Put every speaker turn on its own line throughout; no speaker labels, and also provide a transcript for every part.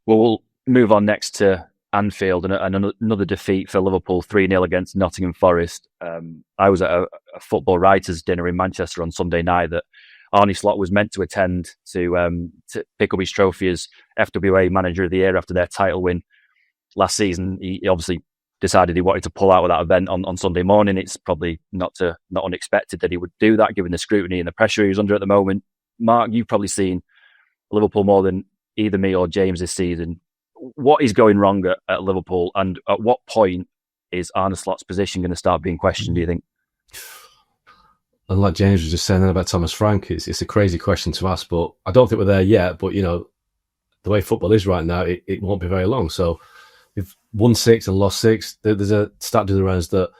Well, we'll move on next to Anfield and another defeat for Liverpool, 3-0 against Nottingham Forest. I was at a football writers' dinner in Manchester on Sunday night that Arne Slot was meant to attend to pick up his trophy as FWA Manager of the Year after their title win last season. He obviously decided he wanted to pull out of that event on Sunday morning. It's probably not unexpected that he would do that, given the scrutiny and the pressure he was under at the moment. Mark, you've probably seen Liverpool more than either me or James this season. What is going wrong at Liverpool, and at what point is Arne Slot's position going to start being questioned, do you think?
And like James was just saying about Thomas Frank, it's a crazy question to ask, but I don't think we're there yet. But, the way football is right now, it won't be very long. So we've won 6 and lost 6. There's a stat doing the rounds that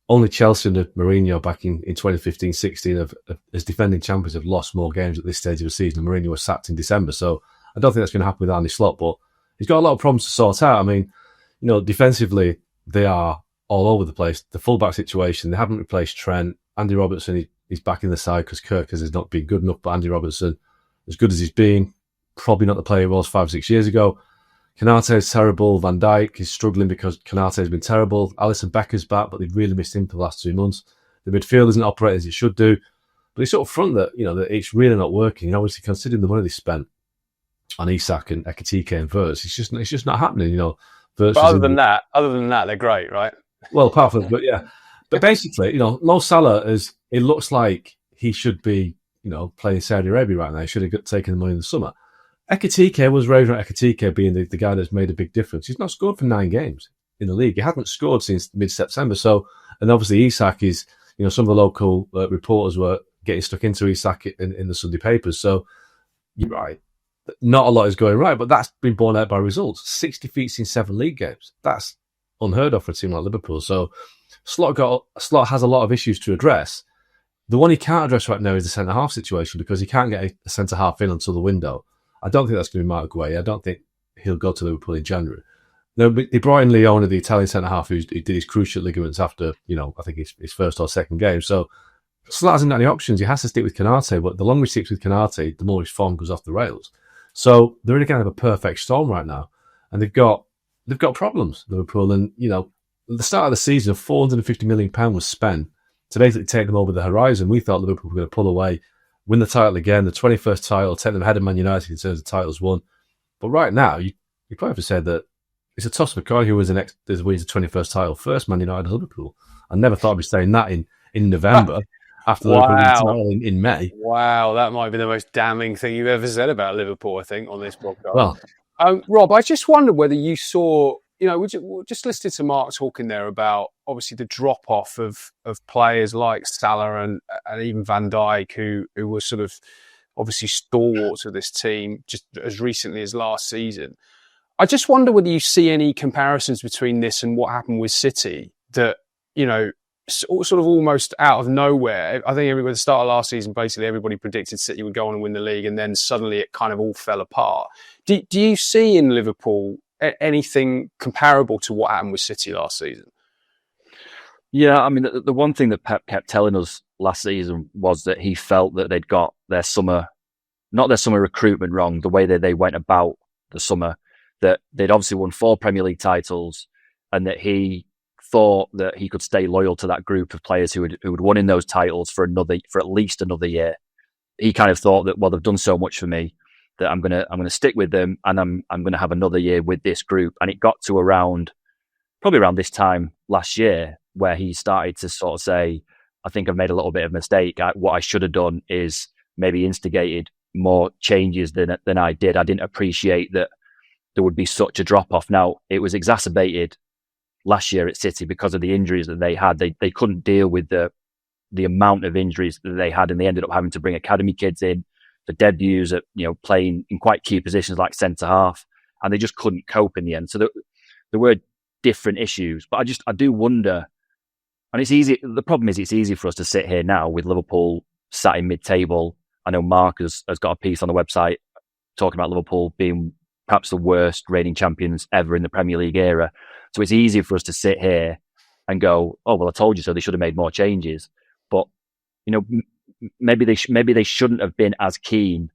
only Chelsea under Mourinho back in 2015-16 as defending champions have lost more games at this stage of the season. Mourinho was sacked in December. So I don't think that's going to happen with Arne Slot, but he's got a lot of problems to sort out. I mean, defensively, they are all over the place. The fullback situation, they haven't replaced Trent. Andy Robertson, he's back in the side because Kirk has not been good enough, but Andy Robertson, as good as he's been, probably not the player he was 5 or 6 years ago. Konate is terrible. Van Dijk is struggling because Konate has been terrible. Alisson Becker's back, but they've really missed him for the last 2 months. The midfield isn't operating as it should do. But it's sort of front that, that it's really not working. And obviously, considering the money they spent on Isak and Ekitike and Wirtz, it's just not happening,
But other than that, they're great, right?
Well, apart from, but yeah. But basically, Mo Salah it looks like he should be, playing Saudi Arabia right now. He should have taken the money in the summer. Ekitike was raised on Ekitike being the guy that's made a big difference. He's not scored for 9 games in the league. He hasn't scored since mid-September. So, and obviously Isak is, some of the local reporters were getting stuck into Isak in the Sunday papers. So, you're right. Not a lot is going right, but that's been borne out by results. 6 defeats in 7 league games. That's unheard of for a team like Liverpool. So, Slot has a lot of issues to address. The one he can't address right now is the centre-half situation because he can't get a centre-half in until the window. I don't think that's going to be Mark Guay. I don't think he'll go to Liverpool in January. No, but they brought in Leone, the Italian centre-half, who did his cruciate ligaments after, I think his first or second game. So Slot hasn't got any options. He has to stick with Konate, but the longer he sticks with Konate, the more his form goes off the rails. So they're in a kind of a perfect storm right now. And they've got problems, Liverpool. And, at the start of the season, £450 million was spent to basically take them over the horizon. We thought Liverpool were going to pull away, win the title again, the 21st title, take them ahead of Man United in terms of titles won. But right now, you probably have to say that it's a toss of a coin who wins the 21st title first, Man United or Liverpool. I never thought I'd be saying that in November after the title in May.
Wow, that might be the most damning thing you've ever said about Liverpool, I think, on this podcast.
Well,
Rob, I just wondered whether you saw, we just listened to Mark talking there about obviously the drop-off of players like Salah and even Van Dijk, who were sort of obviously stalwarts of this team just as recently as last season. I just wonder whether you see any comparisons between this and what happened with City that, sort of almost out of nowhere. I think at the start of last season, basically everybody predicted City would go on and win the league, and then suddenly it kind of all fell apart. Do you see in Liverpool anything comparable to what happened with City last season?
Yeah, I mean, the one thing that Pep kept telling us last season was that he felt that they'd got their summer recruitment wrong, the way that they went about the summer, that they'd obviously won 4 Premier League titles, and that he thought that he could stay loyal to that group of players who had won in those titles for at least another year. He kind of thought that, well, they've done so much for me that I'm gonna stick with them, and I'm gonna have another year with this group. And it got to probably around this time last year where he started to sort of say, I think I've made a little bit of a mistake. What I should have done is maybe instigated more changes than I did. I didn't appreciate that there would be such a drop off. Now, it was exacerbated last year at City because of the injuries that they had. They couldn't deal with the amount of injuries that they had, and they ended up having to bring academy kids in for debuts at, playing in quite key positions like centre half, and they just couldn't cope in the end. So there were different issues, but I do wonder, and it's easy. The problem is it's easy for us to sit here now with Liverpool sat in mid-table. I know Mark has got a piece on the website talking about Liverpool being perhaps the worst reigning champions ever in the Premier League era. So it's easy for us to sit here and go, oh, well, I told you so. They should have made more changes. But, maybe they shouldn't have been as keen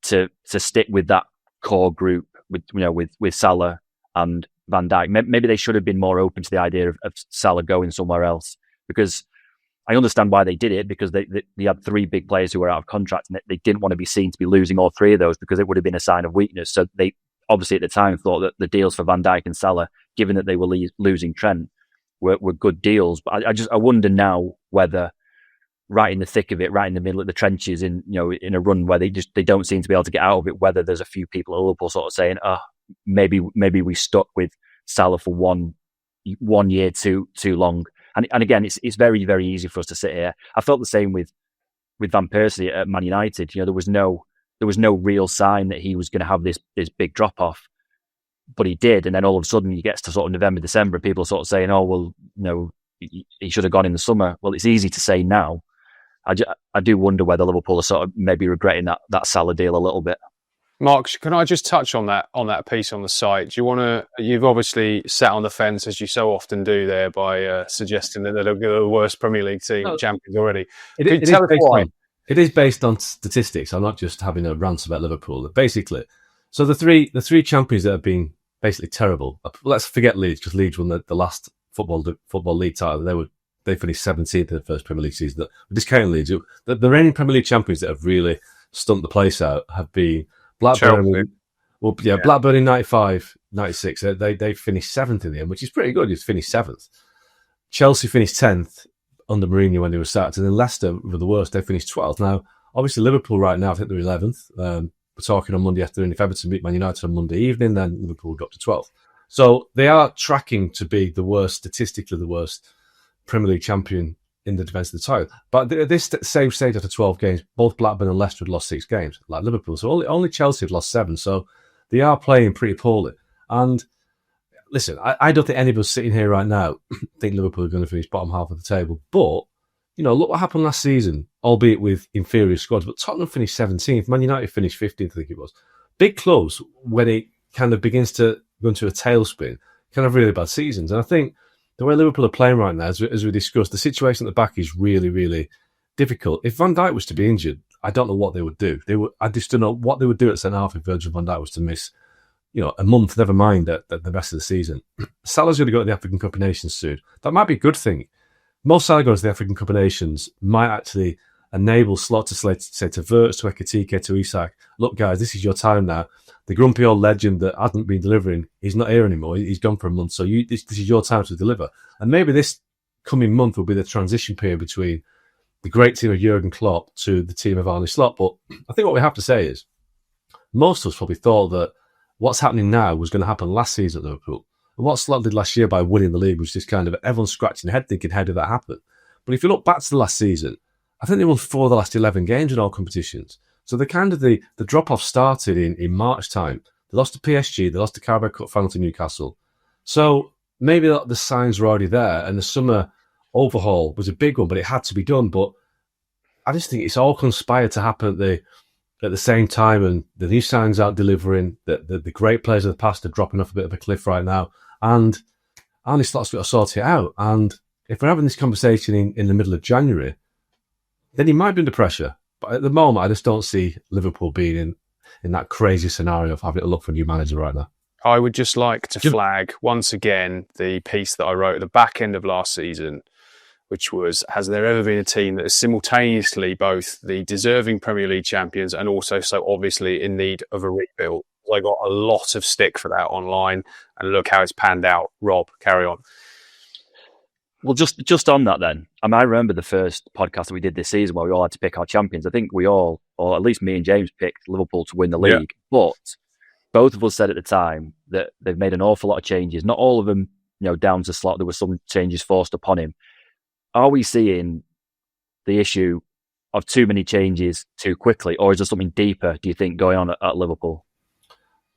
to stick with that core group with Salah and Van Dijk. Maybe they should have been more open to the idea of Salah going somewhere else, because I understand why they did it, because they had three big players who were out of contract, and they didn't want to be seen to be losing all three of those, because it would have been a sign of weakness. So they obviously at the time thought that the deals for Van Dijk and Salah, given that they were losing Trent, were good deals. But I wonder now whether right in the thick of it, right in the middle of the trenches, in a run where they don't seem to be able to get out of it, whether there's a few people at Liverpool sort of saying, maybe we stuck with Salah for one year too long. And again, it's very, very easy for us to sit here. I felt the same with Van Persie at Man United. There was no real sign that he was going to have this big drop off, but he did. And then all of a sudden, he gets to sort of November, December, people are sort of saying, "Oh, well, he should have gone in the summer." Well, it's easy to say now. I do wonder whether Liverpool are sort of maybe regretting that Salah deal a little bit.
Mark, can I just touch on that piece on the site? Do you want to? You've obviously sat on the fence, as you so often do, there by suggesting that they're the worst Premier League team, champions already.
It is based on statistics. I'm not just having a rant about Liverpool. Basically, so the three champions that have been basically terrible. Let's forget Leeds, because Leeds won the last football league title. They finished 17th in the first Premier League season. Discounting Leeds, the reigning Premier League champions that have really stumped the place out have been Blackburn. Blackburn in 95, 96. They finished 7th in the end, which is pretty good. It's finished 7th. Chelsea finished 10th under Mourinho when they were sacked, and then Leicester were the worst. They finished 12th. Now, obviously, Liverpool right now, I think they're 11th. We're talking on Monday afternoon. If Everton beat Man United on Monday evening, then Liverpool got to 12th. So they are tracking to be statistically the worst Premier League champion in the defence of the title. But at this same stage, after 12 games, both Blackburn and Leicester had lost 6 games, like Liverpool. So only Chelsea had lost 7. So they are playing pretty poorly. And listen, I don't think any of us sitting here right now think Liverpool are going to finish bottom half of the table. But, look what happened last season, albeit with inferior squads. But Tottenham finished 17th. Man United finished 15th, I think it was. Big clubs, when it kind of begins to go into a tailspin, can have really bad seasons. And I think the way Liverpool are playing right now, as we discussed, the situation at the back is really, really difficult. If Van Dijk was to be injured, I don't know what they would do. I just don't know what they would do at centre-half if Virgil van Dijk was to miss, a month, never mind the rest of the season. Salah's going to go to the African Cup of Nations soon. That might be a good thing. Most Salah going to the African Cup of Nations might actually enable Slot to say to Wirtz, to Ekitike, to Isak, look, guys, this is your time now. The grumpy old legend that hasn't been delivering, he's not here anymore. He's gone for a month. So this is your time to deliver. And maybe this coming month will be the transition period between the great team of Jurgen Klopp to the team of Arne Slot. But I think what we have to say is most of us probably thought that what's happening now was going to happen last season at Liverpool. And what Slot did last year by winning the league was just kind of everyone scratching their head thinking, how did that happen? But if you look back to the last season, I think they won 4 of the last 11 games in all competitions. So the drop-off started in March time. They lost to PSG, they lost the Carabao Cup final to Newcastle. So maybe the signs were already there, and the summer overhaul was a big one, but it had to be done. But I just think it's all conspired to happen at the same time, and the new signs aren't delivering. The great players of the past are dropping off a bit of a cliff right now, and Arne Slot's got to sort it out. And if we're having this conversation in the middle of January, then he might be under pressure. But at the moment, I just don't see Liverpool being in that crazy scenario of having to look for a new manager right now.
I would just like to flag once again the piece that I wrote at the back end of last season, which was, has there ever been a team that is simultaneously both the deserving Premier League champions and also so obviously in need of a rebuild? I got a lot of stick for that online, and look how it's panned out. Rob, carry on.
Well, just on that then, I remember the first podcast that we did this season where we all had to pick our champions. I think we all, or at least me and James, picked Liverpool to win the league. Yeah. But both of us said at the time that they've made an awful lot of changes. Not all of them, down to Slot. There were some changes forced upon him. Are we seeing the issue of too many changes too quickly, or is there something deeper, do you think, going on at Liverpool?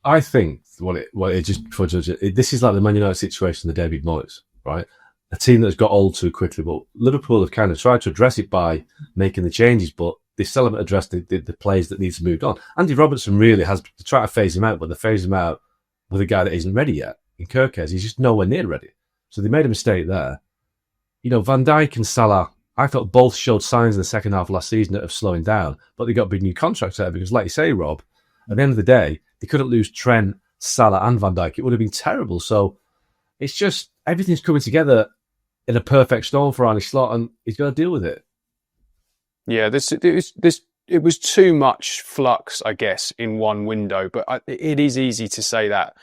I think this is like the Man United situation, the David Moyes, right? A team that's got old too quickly, but Liverpool have kind of tried to address it by making the changes, but they still haven't addressed the players that need to move on. Andy Robertson really has to try to phase him out, but they phase him out with a guy that isn't ready yet. In Kirkes, he's just nowhere near ready. So they made a mistake there. Van Dijk and Salah, I felt both showed signs in the second half of last season of slowing down, but they got big new contracts there because, like you say, Rob, at the end of the day, they couldn't lose Trent Salah and Van Dijk, it would have been terrible. So it's just everything's coming together in a perfect storm for Arne Slot, and he's got to deal with it.
Yeah, it was too much flux, I guess, in one window. But it is easy to say that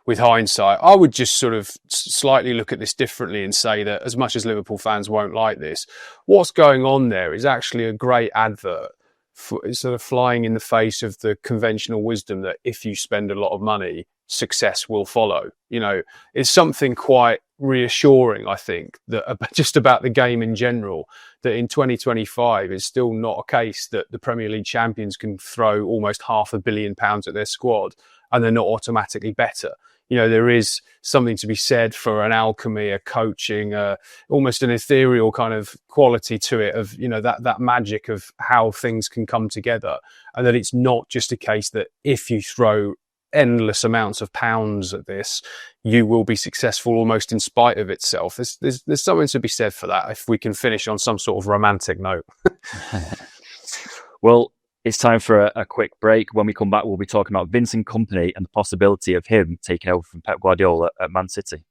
with hindsight. I would just sort of slightly look at this differently and say that as much as Liverpool fans won't like this, what's going on there is actually a great advert for sort of flying in the face of the conventional wisdom that if you spend a lot of money, success will follow. You know, it's something quite reassuring, I think, that just about the game in general, that in 2025 it's still not a case that the Premier League champions can throw almost £500 million at their squad and they're not automatically better. You know, there is something to be said for an alchemy, a coaching, almost an ethereal kind of quality to it of, you know, that magic of how things can come together, and that it's not just a case that if you throw endless amounts of pounds at this, you will be successful almost in spite of itself. There's something to be said for that, if we can finish on some sort of romantic note.
Well, it's time for a quick break. When we come back, we'll be talking about Vincent Kompany and the possibility of him taking over from Pep Guardiola at Man City.